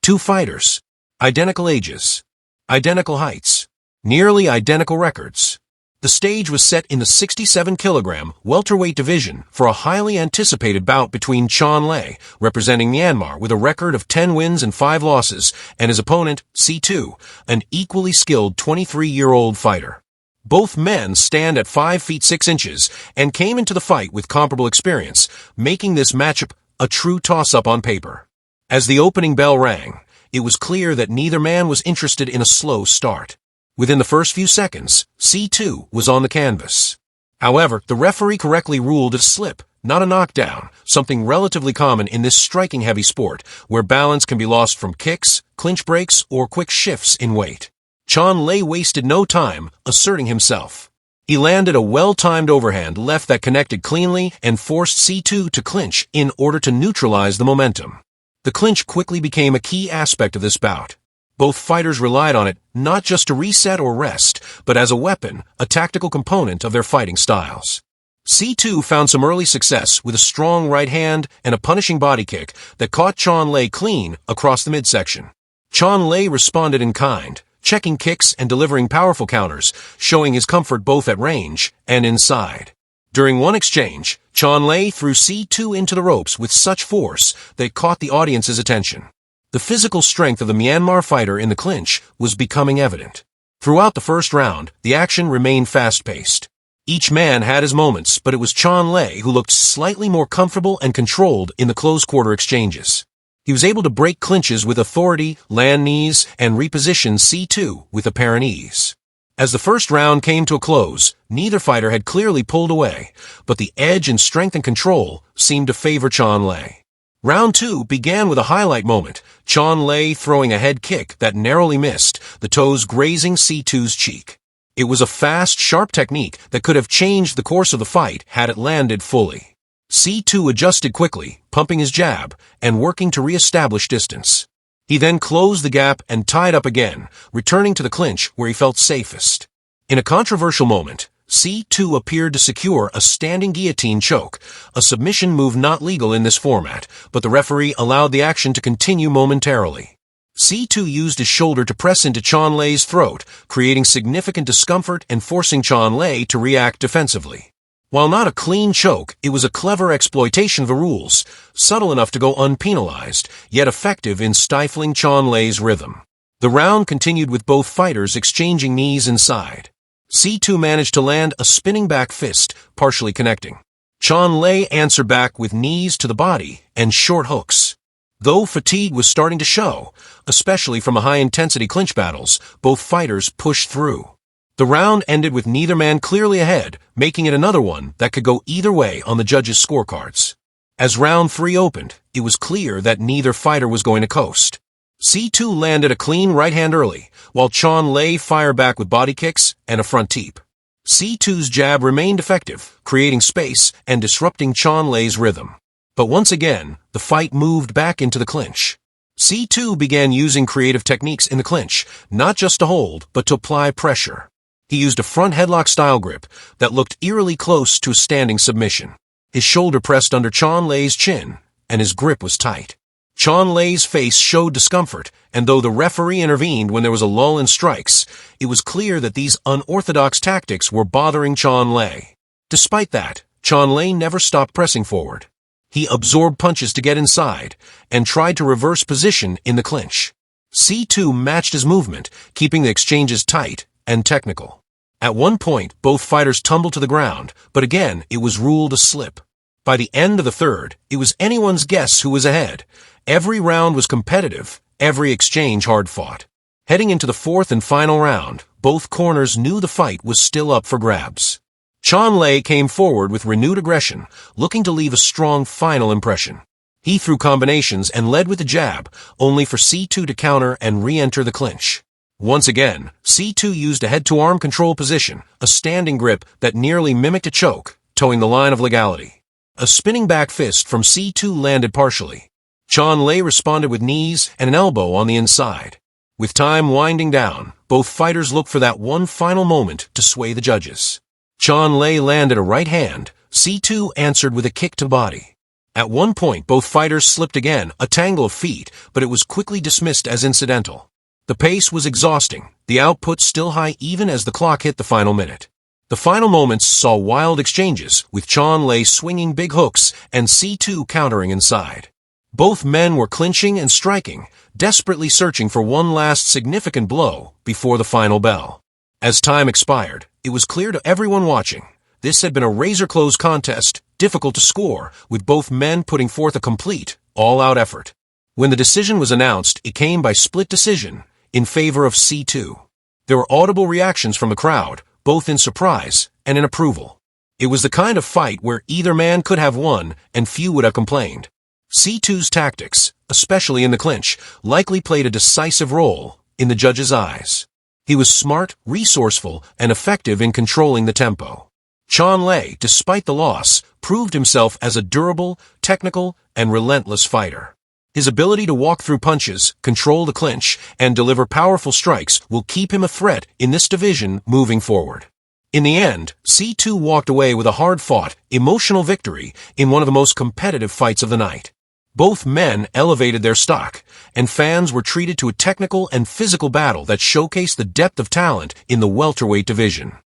Two fighters. Identical ages. Identical heights. Nearly identical records. The stage was set in the 67-kilogram welterweight division for a highly anticipated bout between Shan, representing Myanmar with a record of 10 wins and 5 losses, and his opponent, C2, an equally skilled 23-year-old fighter. Both men stand at 5 feet 6 inches and came into the fight with comparable experience, making this matchup a true toss-up on paper. As the opening bell rang, it was clear that neither man was interested in a slow start. Within the first few seconds, C2 was on the canvas. However, the referee correctly ruled it a slip, not a knockdown, something relatively common in this striking-heavy sport, where balance can be lost from kicks, clinch breaks, or quick shifts in weight. Shan wasted no time asserting himself. He landed a well-timed overhand left that connected cleanly and forced C2 to clinch in order to neutralize the momentum. The clinch quickly became a key aspect of this bout. Both fighters relied on it not just to reset or rest, but as a weapon, a tactical component of their fighting styles. C2 found some early success with a strong right hand and a punishing body kick that caught Shan clean across the midsection. Shan responded in kind, checking kicks and delivering powerful counters, showing his comfort both at range and inside. During one exchange, Shan threw C2 into the ropes with such force that it caught the audience's attention. The physical strength of the Myanmar fighter in the clinch was becoming evident. Throughout the first round, the action remained fast-paced. Each man had his moments, but it was Shan who looked slightly more comfortable and controlled in the close-quarter exchanges. He was able to break clinches with authority, land knees, and reposition C2 with apparent ease. As the first round came to a close, neither fighter had clearly pulled away, but the edge and strength and control seemed to favor Shan. Round 2 began with a highlight moment, Shan throwing a head kick that narrowly missed, the toes grazing C2's cheek. It was a fast, sharp technique that could have changed the course of the fight had it landed fully. C2 adjusted quickly, pumping his jab, and working to re-establish distance. He then closed the gap and tied up again, returning to the clinch where he felt safest. In a controversial moment, C2 appeared to secure a standing guillotine choke, a submission move not legal in this format, but the referee allowed the action to continue momentarily. C2 used his shoulder to press into Shan's throat, creating significant discomfort and forcing Shan to react defensively. While not a clean choke, it was a clever exploitation of the rules, subtle enough to go unpenalized, yet effective in stifling Shan's rhythm. The round continued with both fighters exchanging knees inside. C2 managed to land a spinning back fist, partially connecting. Shan answered back with knees to the body and short hooks. Though fatigue was starting to show, especially from the high-intensity clinch battles, both fighters pushed through. The round ended with neither man clearly ahead, making it another one that could go either way on the judges' scorecards. As round 3 opened, it was clear that neither fighter was going to coast. C2 landed a clean right hand early, while Shan fired back with body kicks and a front teep. C2's jab remained effective, creating space and disrupting Shan's rhythm. But once again, the fight moved back into the clinch. C2 began using creative techniques in the clinch, not just to hold, but to apply pressure. He used a front headlock-style grip that looked eerily close to a standing submission. His shoulder pressed under Shan's chin, and his grip was tight. Shan's face showed discomfort, and though the referee intervened when there was a lull in strikes, it was clear that these unorthodox tactics were bothering Shan. Despite that, Shan never stopped pressing forward. He absorbed punches to get inside, and tried to reverse position in the clinch. C2 matched his movement, keeping the exchanges tight and technical. At one point, both fighters tumbled to the ground, but again, it was ruled a slip. By the end of the third, it was anyone's guess who was ahead. Every round was competitive, every exchange hard-fought. Heading into the fourth and final round, both corners knew the fight was still up for grabs. Shan came forward with renewed aggression, looking to leave a strong final impression. He threw combinations and led with the jab, only for C2 to counter and re-enter the clinch. Once again, C2 used a head-to-arm control position, a standing grip that nearly mimicked a choke, towing the line of legality. A spinning back fist from C2 landed partially. Shan responded with knees and an elbow on the inside. With time winding down, both fighters looked for that one final moment to sway the judges. Shan landed a right hand, C2 answered with a kick to the body. At one point, both fighters slipped again, a tangle of feet, but it was quickly dismissed as incidental. The pace was exhausting, the output still high even as the clock hit the final minute. The final moments saw wild exchanges, with Shan swinging big hooks and C2 countering inside. Both men were clinching and striking, desperately searching for one last significant blow before the final bell. As time expired, it was clear to everyone watching. This had been a razor-close contest, difficult to score, with both men putting forth a complete, all-out effort. When the decision was announced, it came by split decision, in favor of C2. There were audible reactions from the crowd, both in surprise and in approval. It was the kind of fight where either man could have won, and few would have complained. C2's tactics, especially in the clinch, likely played a decisive role in the judges' eyes. He was smart, resourceful, and effective in controlling the tempo. Shan, despite the loss, proved himself as a durable, technical, and relentless fighter. His ability to walk through punches, control the clinch, and deliver powerful strikes will keep him a threat in this division moving forward. In the end, C2 walked away with a hard-fought, emotional victory in one of the most competitive fights of the night. Both men elevated their stock, and fans were treated to a technical and physical battle that showcased the depth of talent in the welterweight division.